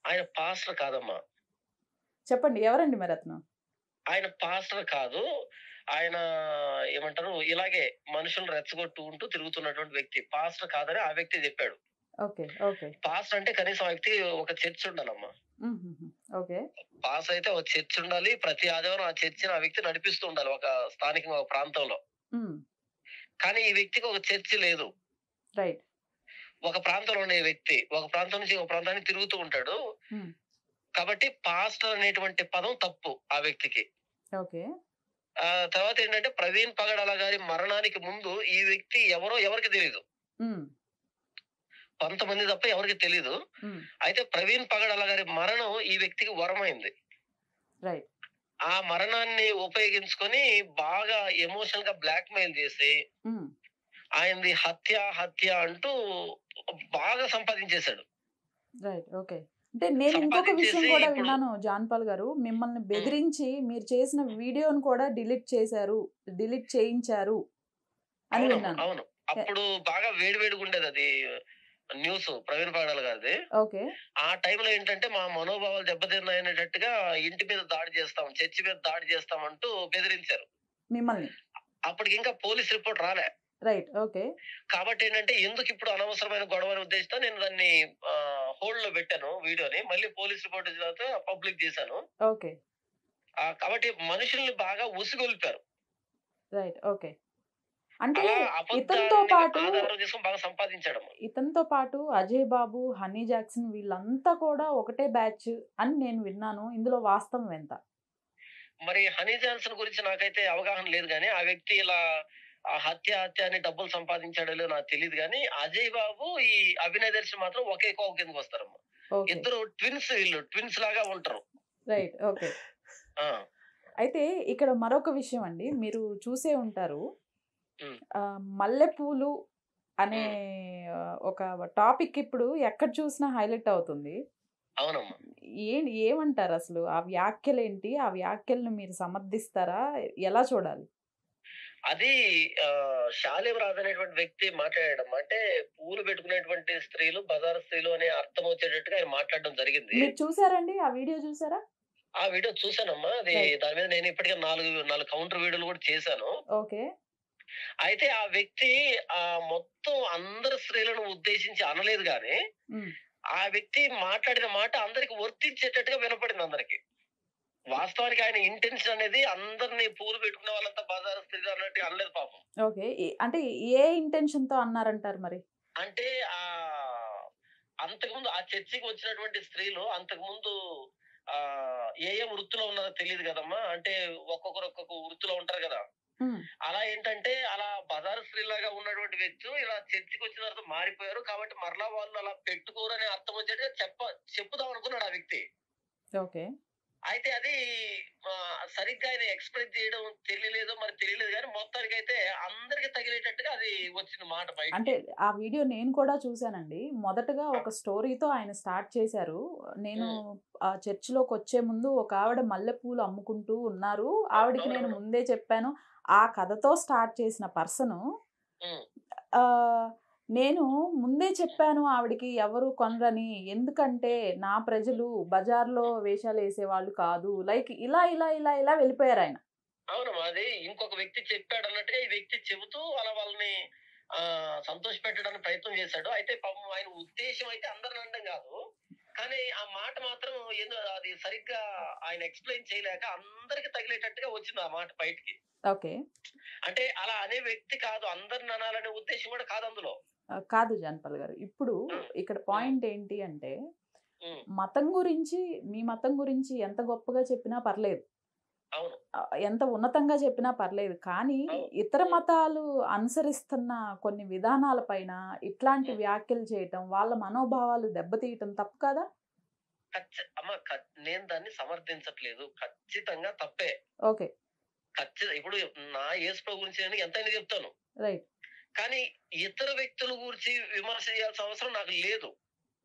ఆయన పాస్టర్ కాదమ్మా. చెప్పండి ఎవరండి మరి అతను? ఆయన పాస్టర్ కాదు. ఆయన ఏమంటారు, ఇలాగే మనుషులు రెచ్చగొట్టు ఉంటూ తిరుగుతున్నటువంటి వ్యక్తి. పాస్టర్ కాదని ఆ వ్యక్తి చెప్పాడు. ఓకే ఓకే పాస్టర్ అంటే కనీసం ఆ వ్యక్తి ఒక చర్చ్ ఉండాలమ్మా. ఓకే పాస్టర్ అయితే ఒక చర్చ్ ఉండాలి. ప్రతి ఆదివారం ఆ చర్చిని ఆ వ్యక్తి నడిపిస్తూ ఉండాలి ఒక స్థానికంగా ఒక ప్రాంతంలో. కానీ ఈ వ్యక్తికి ఒక చర్చి లేదు. రైట్. ఒక ప్రాంతంలో ఉండే వ్యక్తి ఒక ప్రాంతం నుంచి ఒక ప్రాంతానికి తిరుగుతూ ఉంటాడు. కాబట్టి పాస్టర్ అనేటువంటి పదం తప్పు ఆ వ్యక్తికి. ఓకే. తర్వాత ఏంటంటే ప్రవీణ్ పగడాల గారి మరణానికి ముందు ఈ వ్యక్తి ఎవరో ఎవరికి తెలియదు, కొంతమంది తప్ప ఎవరికి తెలీదు. అయితే ప్రవీణ్ పగడాల గారి మరణం ఈ వ్యక్తికి వరమైంది. రైట్. ఆ మరణాన్ని ఉపయోగించుకొని బాగా ఎమోషనల్ గా బ్లాక్ మెయిల్ చేసి ఆయనది హత్య అంటూ బాగా సంపాదించేశాడు. రైట్. ఓకే. అంటే నేను ఇంకొక విషయం కూడా విన్నాను జాన్ పాల్ గారు, మిమ్మల్ని బెదిరించి మీరు చేసిన వీడియోను కూడా డిలీట్ చేయించారు అని విన్నాను. అవును, అప్పుడు బాగా వేడివేడిగా ఉండేది అది న్యూస్ ప్రవీణ్ పగడాల గారిది. ఓకే. ఆ టైంలో ఏంటంటే మా మనోభావాలు దెబ్బతిన్నాయనేటట్టుగా ఇంటి మీద దాడి చేస్తాం, చర్చి మీద దాడి చేస్తాం అంటూ బెదిరించారు మిమ్మల్ని. అప్పటికి ఇంకా పోలీస్ రిపోర్ట్ రాలే. రైట్. ఓకే. కాబట్టి ఏంటంటే ఎందుకు ఇప్పుడు అనవసరమైన గొడవని ఉద్దేశంతో నేను దాన్ని హోల్డ్ లో పెట్టాను వీడియోని. మళ్ళీ పోలీస్ రిపోర్ట్ వచ్చిన తర్వాత పబ్లిక్ చేశాను. ఓకే. కాబట్టి మనుషుల్ని బాగా ఉసిగొల్పారు. రైట్. ఓకే. అంటే ఇతనితో పాటు అజయ్ బాబు, హనీ జాక్సన్ వీళ్ళంతా కూడా ఒకటే బ్యాచ్ అని నేను విన్నాను. ఇందులో వాస్తవం ఎంత? మరి హనీ జాన్సన్ గురించి నాకైతే అవగాహన లేదు, కానీ ఆ వ్యక్తి ఇలా హత్య అని డబ్బులు సంపాదించాడో లేదో నాకు తెలియదు. కానీ అజయ్ బాబు ఈ అభినయ దర్శన్ మాత్రం ఒకే కోవ కిందకి వస్తారమ్మా. ఇద్దరు ట్విన్స్, వీళ్ళు ట్విన్స్ లాగా ఉంటారు. రైట్. ఓకే. అయితే ఇక్కడ మరొక విషయం అండి, మీరు చూసే ఉంటారు, మల్లెపూలు అనే ఒక టాపిక్ ఇప్పుడు ఎక్కడ చూసినా హైలైట్ అవుతుంది. అవునమ్మా. ఏమంటారు అసలు? ఆ వ్యాఖ్యలు ఏంటి? ఆ వ్యాఖ్యలను మీరు సమర్థిస్తారా? ఎలా చూడాలి? అది శాలిం రాజు అనేటువంటి వ్యక్తి మాట్లాడడం, అంటే పూలు పెట్టుకునేటువంటి స్త్రీలు బజారు స్త్రీలు అనే అర్థం వచ్చేటట్టుగా ఆయన మాట్లాడడం జరిగింది. మీరు చూసారండి ఆ వీడియో? చూసారా? ఆ వీడియో చూసానమ్మా. అది దాని మీద నేను ఇప్పటికే 4 కౌంటర్ వీడియోలు కూడా చేశాను. ఓకే. అయితే ఆ వ్యక్తి మొత్తం అందరు స్త్రీలను ఉద్దేశించి అనలేదు, గాని ఆ వ్యక్తి మాట్లాడిన మాట అందరికి వర్తించేటట్టుగా వినపడింది అందరికి. వాస్తవానికి ఆయన ఇంటెన్షన్ అనేది అందరినీ పూలు పెట్టుకునే వాళ్ళంతా బజారు స్త్రీలు అన్నట్టు అనలేదు పాపం. ఓకే. అంటే ఏ ఇంటెన్షన్ తో అన్నారంటారు మరి? అంటే అంతకుముందు ఆ చర్చికి వచ్చినటువంటి స్త్రీలు అంతకుముందు ఏ వృత్తిలో ఉన్నారో తెలియదు కదమ్మా. అంటే ఒక్కొక్కరు ఒక్కొక్క వృత్తిలో ఉంటారు కదా. అలా ఏంటంటే అలా బజారు స్త్రీలాగా ఉన్నటువంటి వ్యక్తులు ఇలా చర్చికి వచ్చిన తర్వాత మారిపోయారు కాబట్టి మరలా వాళ్ళు అలా పెట్టుకోరు అనే అర్థం వచ్చేట్టుగా చెప్పుదాం అనుకున్నాడు ఆ వ్యక్తి. ఓకే. అయితే అది సరిగ్గా ఆయన ఎక్స్‌ప్రెస్ చేయడం తెలియలేదు గానీ మొత్తానికైతే అందరికి తగిలేటట్టుగా అది వచ్చింది మాట అంటే బయటికి. ఆ వీడియో నేను కూడా చూసానండి. మొదటగా ఒక స్టోరీతో ఆయన స్టార్ట్ చేశారు. నేను చర్చిలోకొచ్చే ముందు ఒక ఆవిడ మల్లెపూలు అమ్ముకుంటూ ఉన్నారు. ఆవిడకి నేను అవునవును. ముందే చెప్పాను. ఆ కథతో స్టార్ట్ చేసిన పర్సను హ్మ్. నేను ముందే చెప్పాను ఆవిడకి ఎవరు కొనరని. ఎందుకంటే నా ప్రజలు బజార్‌లో వేషాలేసేవాళ్ళు కాదు. లైక్ ఇలా వెళ్ళిపోయారాయన. అవును. అది ఇంకొక వ్యక్తి చెప్పాడన్నట్టుగా ఈ వ్యక్తి చెబుతూ అలా వాళ్ళని సంతోషపెట్టడానికి ప్రయత్నం చేశాడు. అయితే పాపం ఆయన ఉద్దేశ్యం అయితే అందరిని అనడం గాదు. కానీ ఆ మాట మాత్రం అది సరిగ్గా ఆయన ఎక్స్‌ప్లెయిన్ చేయలేక అందరికి తగిలేటట్టుగా వచ్చింది ఆ మాట బయటికి. ఓకే. అంటే అలా అనే వ్యక్తి కాదు. అందరిని అనాలనే ఉద్దేశ్యం కూడా కాదు అందులో. కాదు జానపల్ గారు. ఇప్పుడు హ్మ్. ఇక్కడ హ్మ్. పాయింట్ ఏంటి అంటే, హ్మ్. మతం గురించి మీ మతం గురించి ఎంత గొప్పగా చెప్పినా పర్లేదు. అవును. ఎంత ఉన్నతంగా చెప్పినా పర్లేదు. కానీ అవును. ఇతర హ్మ్. మతాలు అనుసరిస్తున్న కొన్ని విధానాల పైన ఇట్లాంటి హ్మ్. వ్యాఖ్యలు చేయటం, వాళ్ళ మనోభావాలు దెబ్బతీయటం తప్పు కాదా? అమ్మ నేను దాన్ని సమర్థించట్లేదు. ఖచ్చితంగా తప్పే. ఓకే. ఇప్పుడు నా యేసుప్రభు గురించి నేను ఎంతైనా చెప్తాను. రైట్. కానీ ఇతర వ్యక్తుల గురించి విమర్శ చేయాల్సిన అవసరం నాకు లేదు.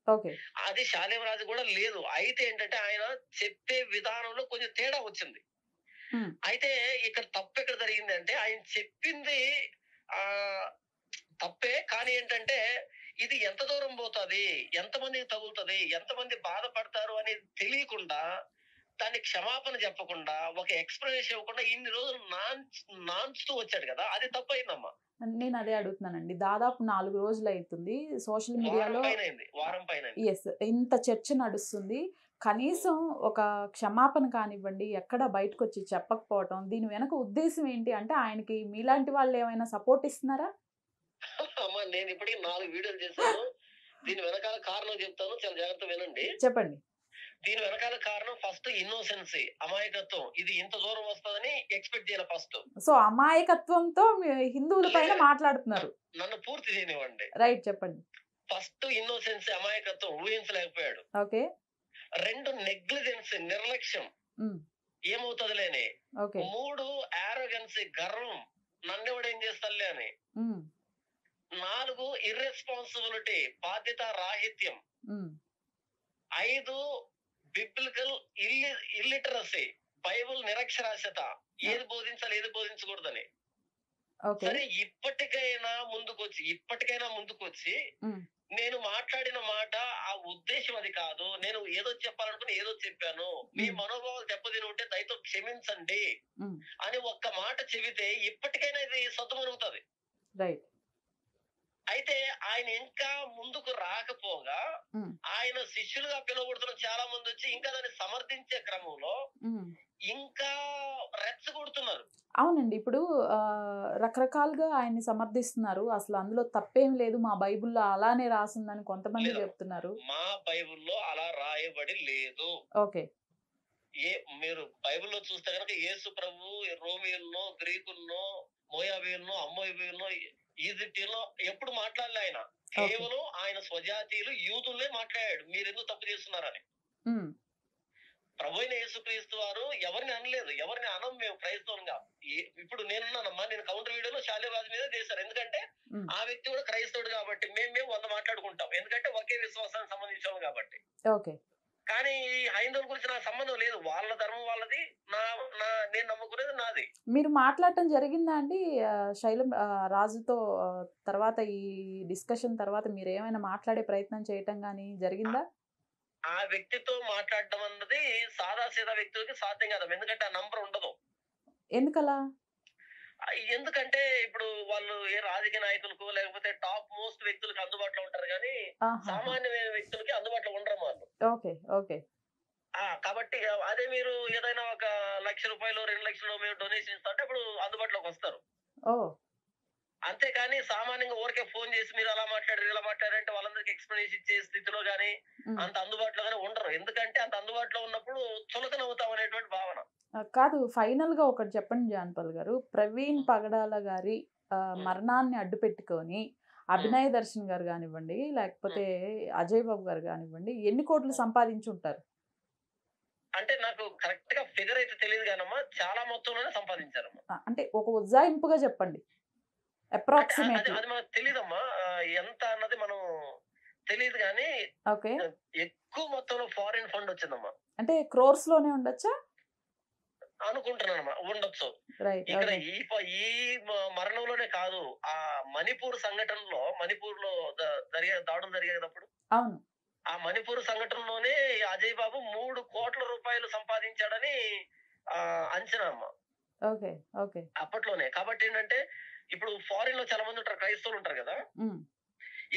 ఓకే. అది శాలేమరాజు కూడా లేదు. అయితే ఏంటంటే ఆయన చెప్పే విధానంలో కొంచెం తేడా వచ్చింది. హ్మ్. అయితే ఇక్కడ తప్పెక్కడ జరిగిందంటే ఆయన చెప్పింది ఆహ్, తప్పే. కానీ ఏంటంటే ఇది ఎంత దూరం పోతది? ఎంతమందికి తగులుతది? ఎంతమంది బాధపడతారు అనేది తెలియకుండా దానికి క్షమాపణ చెప్పకుండా, ఒక ఎక్స్‌ప్లనేషన్ ఇవ్వకుండా ఇన్ని రోజులు నాన్చుతూ వచ్చాడు కదా! అది తప్పయిందమ్మా. నేను అదే అడుగుతున్నానండి. దాదాపు 4 రోజులైతుంది. సోషల్ వారం మీడియాలో పైనైంది. వారం పైనైంది. యెస్. ఇంత చర్చ నడుస్తుంది. కనీసం ఒక క్షమాపణ కానివ్వండి, ఎక్కడ బయటకొచ్చి చెప్పకపోవటం, దీని వెనక ఉద్దేశ్యం ఏంటి? అంటే ఆయనకి మీలాంటి వాళ్ళేమైనా సపోర్ట్ ఇస్తున్నారా? అమ్మా నేనిప్పటికి 4 వీడియోలు చేశాను. దీని వెనకాల కారణం చెప్తాను. చాలా జాగ్రత్తగా వినండి. చెప్పండి. దీని వెనకాల కారణం ఫస్ట్ ఇన్నోసెన్సీ, అమాయకత్వం. ఇది ఇంత దూరం వస్తదని ఎక్స్‌పెక్ట్ చేయలే ఫస్ట్. సో, అమాయకత్వంతో హిందువుల పైన లేదు. మాట్లాడుతున్నారు. నన్ను పూర్తి చేయనివ్వండి. రైట్. చెప్పండి. ఫస్ట్ ఇన్నోసెన్సీ, అమాయకత్వం ఊహించలేకపోయాడు. ఓకే. 2 నెగ్లిజెన్స్, నిర్లక్ష్యం. హ్మ్. ఏమవుతదిలే అని. ఓకే. 3 యారోగెన్సీ, గర్వం. నన్నెవడేం చేస్తాడులే అని. హ్మ్. 4 ఇర్రెస్పాన్సిబిలిటీ, బాధ్యత రాహిత్యం. హ్మ్. 5 బిబ్లికల్ ఇల్లిటరసీ, బైబిల్ నిరక్షరాస్యత. ఏది బోధించాలి, ఏది బోధించకూడదని. ఓకే. సరే ఇప్పటికైనా ముందుకొచ్చి హ్మ్. నేను మాట్లాడిన మాట ఆ ఉద్దేశ్యం అది కాదు. నేను ఏదో చెప్పాలనుకుని ఏదో చెప్పాను. మీ హ్మ్. మనోభావాలు దెబ్బతిని ఉంటే దయతో క్షమించండి హ్మ్. అని ఒక్క మాట చెబితే ఇప్పటికైనా ఇది సద్దుమణుగుతది. రైట్. అయితే ఆయన ఇంకా ముందుకు రాకపోగా హ్మ్. ఆయన శిష్యులుగా పిలువబడుతున్న చాలా మంది వచ్చి ఇంకా దాన్ని సమర్థించే క్రమంలో హ్మ్. ఇంకా రెచ్చగొడుతున్నారు. అవునండి. ఇప్పుడు రకరకాలుగా ఆయన్ని సమర్థిస్తున్నారు. అసలు అందులో తప్పేం లేదు. మా బైబిల్‌లో అలానే రాసుందని కొంతమంది లేదమ్మా. చెప్తున్నారు. మా బైబిల్‌లో అలా రాయబడి లేదు. ఓకే. మీరు బైబిల్‌లో చూస్తే గనక యేసు ప్రభువు రోమీయులనో, గ్రీకులనో, మోయాబీయులనో, అమ్మోనీయులనో, ఈజిప్షియన్‌లో ఎప్పుడు మాట్లాడలే ఆయన. ఓకే. కేవలం ఆయన స్వజాతీయులు యూదులనే మాట్లాడాడు. మీరెందుకు తప్పు చేస్తున్నారని. హ్మ్. ప్రభువైన యేసుక్రీస్తు వారు ఎవరిని అనలేదు. ఎవరిని అనం మేము క్రైస్తవులుగా. ఇప్పుడు నేనున్నానమ్మా. నేను కౌంటర్ వీడియోలో శాలిరాజు మీదే చేశాను. ఎందుకంటే హ్మ్. ఆ వ్యక్తి కూడా క్రైస్తవుడు కాబట్టి మేము 100 మాట్లాడుకుంటాం. ఎందుకంటే ఒకే విశ్వాసానికి సంబంధించినోళ్ళం కాబట్టి. ఓకే. కానీ ఈ హైందవుల గురించి నాకు సంబంధం లేదు. వాళ్ళ ధర్మం వాళ్ళది. నా నా నేను నమ్ముకునేది నాది. మీరు మాట్లాడటం జరిగిందా అండి? రాజుతో తర్వాత ఈ డిస్కషన్ తర్వాత మీరేమైనా మాట్లాడే ప్రయత్నం చేయటం గాని జరిగిందా? ఆ వ్యక్తితో మాట్లాడడం అన్నది సాదాసీదా వ్యక్తులకి సాధ్యం కాదమ్మా. ఎందుకంటే ఆ నంబర్ ఉండదు. ఎందుకలా? ఎందుకంటే ఇప్పుడు వాళ్ళు ఏ రాజకీయ నాయకులకు లేకపోతే టాప్ మోస్ట్ వ్యక్తులకు అందుబాటులో ఉంటారు గానీ, ఆహాహా! సామాన్యమైన వ్యక్తులకి అందుబాటులో ఉండరమ్మా వాళ్ళు. ఓకే. ఓకే. కాబట్టి అదే మీరు ఏదైనా ఒక రూ. 1,00,000 2,00,000 మేము డొనేషన్ ఇస్తా అంటే అప్పుడు అందుబాటులోకొస్తారు. ఓహ్! అంతేకాని సామాన్యంగా ఊరికే ఫోను చేసి మీరు అలా మాట్లాడారు, ఇలా మాట్లాడారంటే వాళ్ళందరికి ఎక్స్‌ప్లనేషన్ ఇచ్చే స్థితిలో గాని, హ్మ్. అంత అందుబాటులో గాని ఉండరు. ఎందుకంటే అంత అందుబాటులో ఉన్నప్పుడు చులకన అవుతాం అనేటువంటి భావన. కాదు, ఫైనల్ గా ఒకటి చెప్పండి జాన్పాల్ గారు. ప్రవీణ్ పగడాల గారి మరణాన్ని అడ్డు పెట్టుకొని అభినయ్ దర్శన్ గారు కానివ్వండి, లేకపోతే అజయ్ బాబు గారు కానివ్వండి, ఎన్ని కోట్లు సంపాదించి ఉంటారు? అంటే నాకు కరెక్ట్ గా ఫిగర్ అయితే తెలియదు కానమ్మా, చాలా మొత్తంలోనే సంపాదించారమ్మా. అంటే ఒక ఉజ్జాయింపుగా చెప్పండి, అది అప్రాక్సిమేట్లీ. అది మనకు తెలియదమ్మా, ఎంత అన్నది మనం తెలియదు కానీ ఓకే, ఎక్కువ మొత్తంలో ఫారిన్ ఫండ్ వచ్చిందమ్మా. అంటే క్రోర్స్ లోనే ఉండొచ్చా? అనుకుంటున్నానమ్మా, ఉండొచ్చు. రైట్. ఇక్కడ ఈ మరణంలోనే కాదు, ఆ మణిపూర్ సంఘటనలో, మణిపూర్ లో దాడులు జరిగేటప్పుడు, అవును, ఆ మణిపూర్ సంఘటనలోనే అజయ్ బాబు 3 కోట్ల రూపాయలు సంపాదించాడని అంచనా అమ్మ. Okay okay. అప్పట్లోనే. కాబట్టి ఏంటంటే ఇప్పుడు ఫారిన్ లో చాలా మంది ఉంటారు, క్రైస్తవులు ఉంటారు కదా,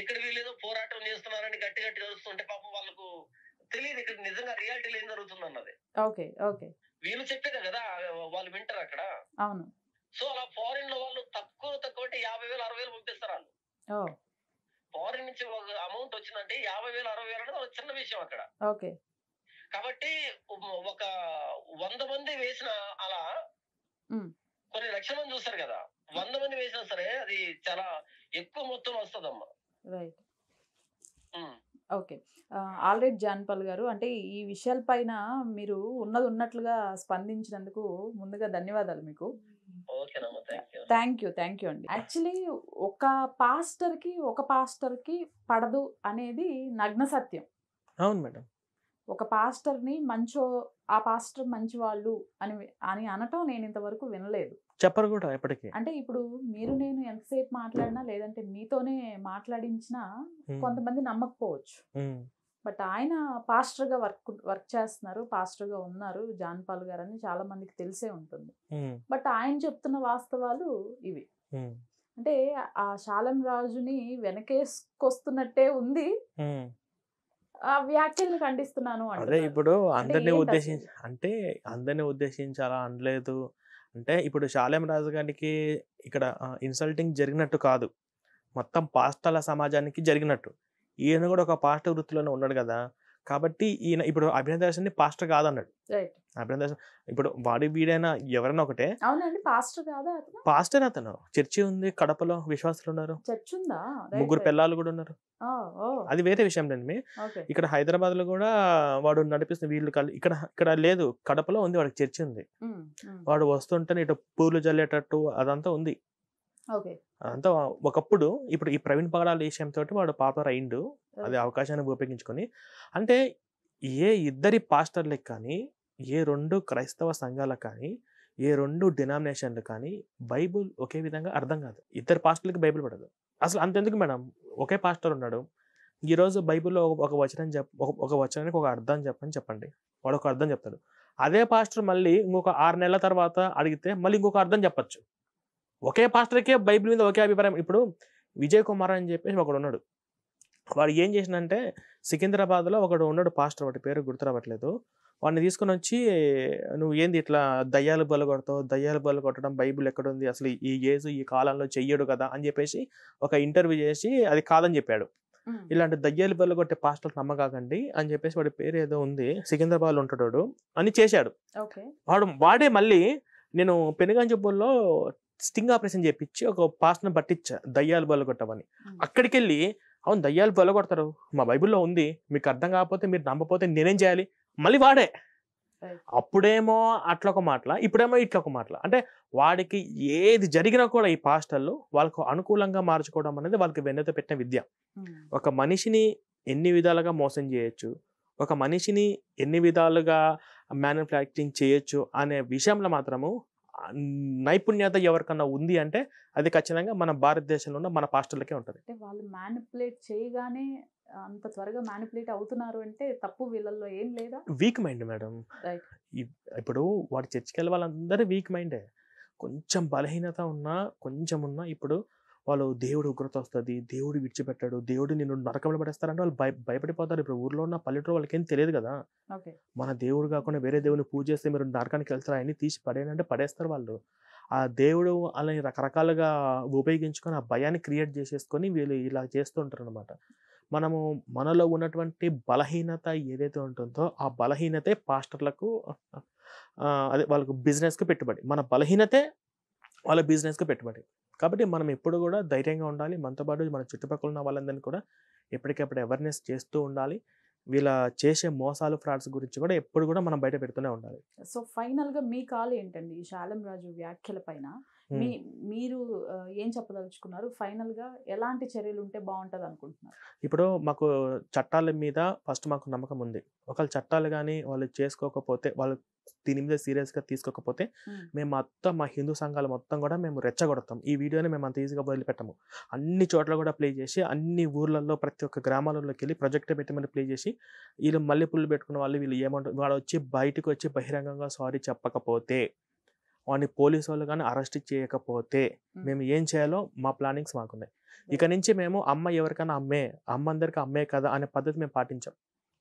ఇక్కడ వీళ్ళు ఏదో పోరాటం చేస్తున్నారని గట్టి గట్టి కలుస్తుంటే పాపం వాళ్ళకు తెలియదు ఇక్కడ నిజంగా రియాలిటీలో ఏం జరుగుతుంది అన్నది. Okay okay. వీళ్ళు చెప్పేదే కదా వాళ్ళు వింటారు అక్కడ. అవును. సో అలా ఫారిన్ లో వాళ్ళు తక్కువ అంటే 50,000 60,000 పంపిస్తారు వాళ్ళు. ఫారిన్ నుంచి ఒక అమౌంట్ వచ్చిందంటే 50,000 60,000 అనేది ఒక చిన్న విషయం అక్కడ. ఓకే. కాబట్టి ఒక 100 మంది వేసిన అలా కొన్ని లక్షల మంది చూస్తారు కదా, 100 మంది వేసినా సరే అది చాలా ఎక్కువ మొత్తం వస్తుందమ్మా. రైట్. ఓకే. ఆల్రెడీ జాన్పాల్ గారు, అంటే ఈ విషయాలపైన మీరు ఉన్నది ఉన్నట్లుగా స్పందించినందుకు ముందుగా ధన్యవాదాలు మీకు. థ్యాంక్ యూ అండి. యాక్చువల్లీ ఒక పాస్టర్కి పడదు అనేది నగ్న సత్యం. అవును మేడం. ఒక పాస్టర్ని ఆ పాస్టర్ మంచి వాళ్ళు అని అనటం నేను ఇంతవరకు వినలేదు, చెప్పరు కూడా ఎప్పటికీ. అంటే ఇప్పుడు నేను ఎంతసేపు మాట్లాడినా, లేదంటే మీతోనే మాట్లాడించినా కొంతమంది నమ్మకపోవచ్చు. బట్ ఆయన పాస్టర్ గా వర్క్ చేస్తున్నారు, పాస్టర్ గా ఉన్నారు జాన్పాల్ గారు అని చాలా మందికి తెలిసే ఉంటుంది. బట్ ఆయన చెప్తున్న వాస్తవాలు ఇవి. అంటే ఆ శాలం రాజుని వెనకేసుకొస్తున్నట్టే ఉంది. ఆ వ్యాఖ్యల్ని ఖండిస్తున్నాను అదే ఇప్పుడు అందరినీ ఉద్దేశించాలా అనలేదు. అంటే ఇప్పుడు శాలేం రాజు గారికి ఇక్కడ ఇన్సల్టింగ్ జరిగినట్టు కాదు, మొత్తం పాస్టర్ల సమాజానికి జరిగినట్టు. ఈయన కూడా ఒక పాస్టర్ వృత్తిలోనే ఉన్నాడు కదా, కాబట్టి ఈయన ఇప్పుడు అభినయ్ దర్శన్ పాస్టర్ కాదన్నాడు. అభినయ్ దర్శన్ ఇప్పుడు వీడైనా ఎవరైనా ఒకటే. అవునండి, పాస్టర్ కాదా? పాస్టర్ అతను. చర్చి ఉంది కడపలో, విశ్వాసులు ఉన్నారు, 3 పిల్లలు కూడా ఉన్నారు. అది వేరే విషయం లేండి. ఇక్కడ హైదరాబాద్ లో కూడా వాడు నడిపిస్తున్న వీళ్ళు ఇక్కడ లేదు, కడపలో ఉంది, వాడికి చర్చి ఉంది. వాడు వస్తుంటే ఇటు పూలు జల్లేటట్టు అదంతా ఉంది. అదంతా ఒకప్పుడు. ఇప్పుడు ఈ ప్రవీణ్ పగడాల విషయంతో వాడు పాపులర్ అయిండు, అది అవకాశాన్ని ఉపయోగించుకొని. అంటే ఏ ఇద్దరి పాస్టర్లకు కానీ, ఏ 2 క్రైస్తవ సంఘాలకు కానీ, ఏ 2 డినామినేషన్లు కానీ బైబుల్ ఒకే విధంగా అర్థం కాదు. ఇద్దరు పాస్టర్లకి బైబుల్ పడదు అసలు. అంతెందుకు మేడం, ఒకే పాస్టర్ ఉన్నాడు, ఈరోజు బైబుల్లో ఒక వచనానికి ఒక అర్థం చెప్పండి, వాడు ఒక అర్థం చెప్తాడు. అదే పాస్టర్ మళ్ళీ ఇంకొక 6 నెలల తర్వాత అడిగితే మళ్ళీ ఇంకొక అర్థం చెప్పచ్చు. ఒకే పాస్టర్కే బైబిల్ మీద ఒకే అభిప్రాయం. ఇప్పుడు విజయ్ కుమార్ అని చెప్పేసి ఒకడు ఉన్నాడు, వాడు ఏం చేసినంటే సికింద్రాబాద్లో ఒకడు ఉన్నాడు పాస్టర్, వాటి పేరు గుర్తురావట్లేదు. వాడిని తీసుకొని వచ్చి, నువ్వు ఏంది ఇట్లా దయ్యాలు బలు కొడతావు, దయ్యాలు బలు కొట్టడం బైబిల్ ఎక్కడుంది, అసలు ఈ యేసు ఈ కాలంలో చెయ్యడు కదా అని చెప్పేసి ఒక ఇంటర్వ్యూ చేసి అది కాదని చెప్పాడు. ఇలాంటి దయ్యాలు బలు కొట్టే పాస్టర్ నమ్మకాకండి అని చెప్పేసి వాడి పేరు ఏదో ఉంది, సికింద్రాబాద్లో ఉంటాడు అని చేశాడు. వాడే మళ్ళీ నేను పెనుగంజపూర్లో స్టింగ్ ఆపరేషన్ చేపించి ఒక పాస్టర్ని పట్టించా దయ్యాలు బలు కొట్టమని. అక్కడికి వెళ్ళి, అవును దయ్యాలు బలు కొడతారు, మా బైబిల్లో ఉంది, మీకు అర్థం కాకపోతే మీరు నమ్మకపోతే నేనేం చేయాలి, మళ్ళీ వాడే. అప్పుడేమో అట్లా ఒక మాటల, ఇప్పుడేమో ఇట్లా ఒక మాటల. అంటే వాడికి ఏది జరిగినా కూడా ఈ పాస్టర్లు వాళ్ళకు అనుకూలంగా మార్చుకోవడం అనేది వాళ్ళకి వెన్నెత పెట్టిన విద్య. ఒక మనిషిని ఎన్ని విధాలుగా మోసం చేయొచ్చు, ఒక మనిషిని ఎన్ని విధాలుగా మ్యానుఫ్యాక్చరింగ్ చేయొచ్చు అనే విషయంలో మాత్రము నైపుణ్యత ఎవరికన్నా ఉంది అంటే అది ఖచ్చితంగా మన భారతదేశంలో ఉన్న మన పాస్టర్లకే ఉంటుంది. అంటే వాళ్ళు మ్యానిపులేట్ చేయగానే అంత త్వరగా మ్యానిపులేట్ అవుతున్నారు అంటే తప్పు వీళ్ళల్లో ఏం లేదా? Week mind madam. ఇప్పుడు వాడి చర్చికి వెళ్ళే వాళ్ళందరూ వీక్ మైండే. కొంచెం బలహీనత ఉన్నా, కొంచెం ఉన్నా, ఇప్పుడు వాళ్ళు దేవుడు ఉగ్రత వస్తుంది, దేవుడు విడిచిపెట్టాడు, దేవుడు నిన్ను నరకంలో పడేస్తారంటే వాళ్ళు భయపడిపోతారు. ఇప్పుడు ఊర్లో ఉన్న పల్లెటూరు వాళ్ళకి ఏం తెలియదు కదా, మన దేవుడు కాకుండా వేరే దేవుని పూజ చేస్తే మీరు నరకానికి వెళ్తారు, అవన్నీ తీసి పడేయంటే పడేస్తారు వాళ్ళు. ఆ దేవుడు అలా రకరకాలుగా ఉపయోగించుకొని ఆ భయాన్ని క్రియేట్ చేసేసుకొని వీళ్ళు ఇలా చేస్తూ ఉంటారు అనమాట. మనలో ఉన్నటువంటి బలహీనత ఏదైతే ఉంటుందో ఆ బలహీనతే పాస్టర్లకు అదే వాళ్ళకు బిజినెస్కి పెట్టుబడి, మన బలహీనతే వాళ్ళ బిజినెస్కి పెట్టుబడి. కాబట్టి మనం ఎప్పుడు కూడా ధైర్యంగా ఉండాలి. మనతో పాటు మన చుట్టుపక్కల ఉన్న వాళ్ళందరినీ కూడా ఎప్పటికప్పుడు అవేర్నెస్ చేస్తూ ఉండాలి. వీళ్ళ చేసే మోసాలు, ఫ్రాడ్స్ గురించి కూడా ఎప్పుడు కూడా మనం బయట పెడుతూనే ఉండాలి. సో ఫైనల్గా మీ కాల్ ఏంటండి ఈ శాలం రాజు వ్యాఖ్యల పైన? మీరు ఏం చెప్పదలుచుకున్నారు? ఫైనల్గా ఎలాంటి చర్యలు ఉంటే బాగుంటుంది అనుకుంటున్నారు? ఇప్పుడు మాకు చట్టాల మీద ఫస్ట్ మాకు నమ్మకం ఉంది. ఒకవేళ చట్టాలు కానీ వాళ్ళు చేసుకోకపోతే, వాళ్ళు దీని మీద సీరియస్గా తీసుకోకపోతే మేము మొత్తం మా హిందూ సంఘాలు మొత్తం కూడా మేము రెచ్చగొడతాం. ఈ వీడియోని మేము అంత ఈజీగా వదిలిపెట్టము. అన్ని చోట్ల కూడా ప్లే చేసి, అన్ని ఊర్లలో ప్రతి ఒక్క గ్రామాలలోకి వెళ్ళి ప్రొజెక్ట్ పెట్టమని ప్లే చేసి, వీళ్ళు మల్లెపూలు పెట్టుకున్న వాళ్ళు వీళ్ళు ఏమంటారు, వాడు వచ్చి బయటకు వచ్చి బహిరంగంగా సారీ చెప్పకపోతే, వాడిని పోలీసు వాళ్ళు కానీ అరెస్ట్ చేయకపోతే మేము ఏం చేయాలో మా ప్లానింగ్స్ మాకున్నాయి. ఇక నుంచి మేము అమ్మ ఎవరికైనా అమ్మే, అమ్మ అందరికీ అమ్మే కదా అనే పద్ధతి మేము పాటించాం.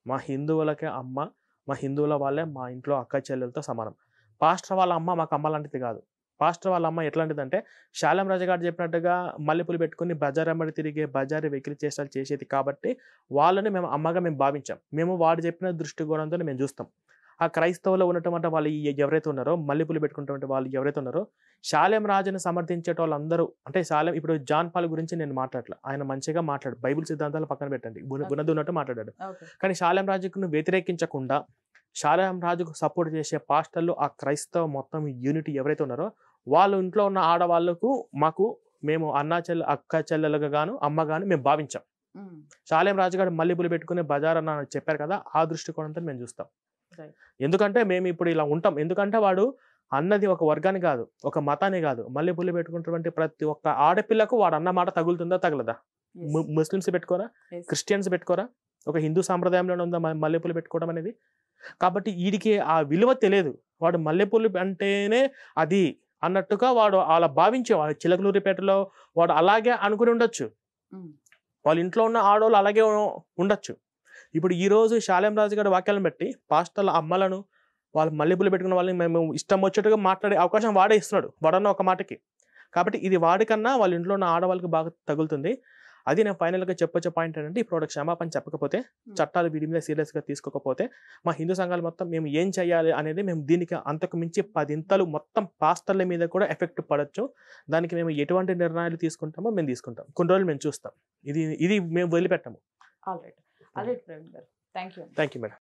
మా హిందువులకే అమ్మ, మా హిందువుల వాళ్ళే మా ఇంట్లో అక్క చెల్లెలతో సమానం. పాస్టర్ వాళ్ళ అమ్మ మాకు అమ్మ లాంటిది కాదు. పాస్టర్ వాళ్ళ అమ్మ ఎట్లాంటిదంటే, శాలం రాజు గారు చెప్పినట్టుగా మల్లెపూలు పెట్టుకుని బజార్ అమ్మడి తిరిగే బజారీ వెకిలి చేష్టాలు చేసేది కాబట్టి వాళ్ళని మేము అమ్మగా మేము భావించాం. మేము వాడు చెప్పిన దృష్టికోణంతో మేము చూస్తాం. ఆ క్రైస్తవులో ఉన్నటువంటి వాళ్ళు ఎవరైతే ఉన్నారో, మల్లెపూలు పెట్టుకుంటే వాళ్ళు ఎవరైతే ఉన్నారో, శాలేం రాజుని సమర్థించేట వాళ్ళందరూ, అంటే శాలేం ఇప్పుడు జాన్ పాల్ గురించి నేను మాట్లాడలే, ఆయన మంచిగా మాట్లాడు, బైబిల్ సిద్ధాంతాలు పక్కన పెట్టండి, ఉన్నట్టు మాట్లాడాడు. కానీ శాలేం రాజుకు వ్యతిరేకించకుండా శాలేం రాజుకు సపోర్ట్ చేసే పాస్టర్లు, ఆ క్రైస్తవ మొత్తం యూనిటీ ఎవరైతే ఉన్నారో వాళ్ళ ఇంట్లో ఉన్న ఆడవాళ్ళకు మేము అక్క చెల్లెలుగా గాను అమ్మ గాను మేము భావించాం. శాలేం రాజు గారు మల్లెపూలు పెట్టుకునే బజార్ అన్న చెప్పారు కదా, ఆ దృష్టికోణంతో మేము చూస్తాం. ఎందుకంటే మేము ఇప్పుడు ఇలా ఉంటాం, ఎందుకంటే వాడు అన్నది ఒక వర్గాన్ని కాదు, ఒక మతాన్ని కాదు, మల్లెపూలు పెట్టుకున్నటువంటి ప్రతి ఒక్క ఆడపిల్లకు వాడు అన్న మాట తగులుతుందా తగలదా? ముస్లిమ్స్ పెట్టుకోరా, క్రిస్టియన్స్ పెట్టుకోరా? ఒక హిందూ సాంప్రదాయంలోనే ఉందా మల్లెపూలు పెట్టుకోవడం అనేది? కాబట్టి వీడికి ఆ విలువ తెలియదు. వాడు మల్లెపూలు అంటేనే అది అన్నట్టుగా వాడు అలా భావించేవాడు. చిలకలూరిపేటలో వాడు అలాగే అనుకుని ఉండొచ్చు, వాళ్ళ ఇంట్లో ఉన్న ఆడవాళ్ళు అలాగే ఉండొచ్చు. ఇప్పుడు ఈరోజు శాలేం రాజు గారి వాక్యాలను బట్టి పాస్టర్ల అమ్మలను, వాళ్ళు మల్లెపూలు పెట్టుకున్న వాళ్ళని మేము ఇష్టం వచ్చేట్టుగా మాట్లాడే అవకాశం వాడే ఇస్తున్నాడు, వాడన్న ఒక మాటకి. కాబట్టి ఇది వాడికన్నా వాళ్ళ ఇంట్లో ఉన్న ఆడవాళ్ళకి బాగా తగులుతుంది. అది నేను ఫైనల్గా చెప్పొచ్చే పాయింట్ ఏంటంటే, ఇప్పుడు క్షమాపణ చెప్పకపోతే, చట్టాలు వీడి మీద సీరియస్గా తీసుకోకపోతే, మా హిందూ సంఘాలు మొత్తం మేము ఏం చేయాలి అనేది మేము దీనికి అంతకు మించి 10 ఇంతలు మొత్తం పాస్టర్ల మీద కూడా ఎఫెక్ట్ పడవచ్చు. దానికి మేము ఎటువంటి నిర్ణయాలు తీసుకుంటామో మేము తీసుకుంటాం. కొన్ని రోజులు మేము చూస్తాం. ఇది మేము వదిలిపెట్టాము. ఆల్ రైట్ ప్రవీణ్ గారు, థ్యాంక్ యూ మేడం.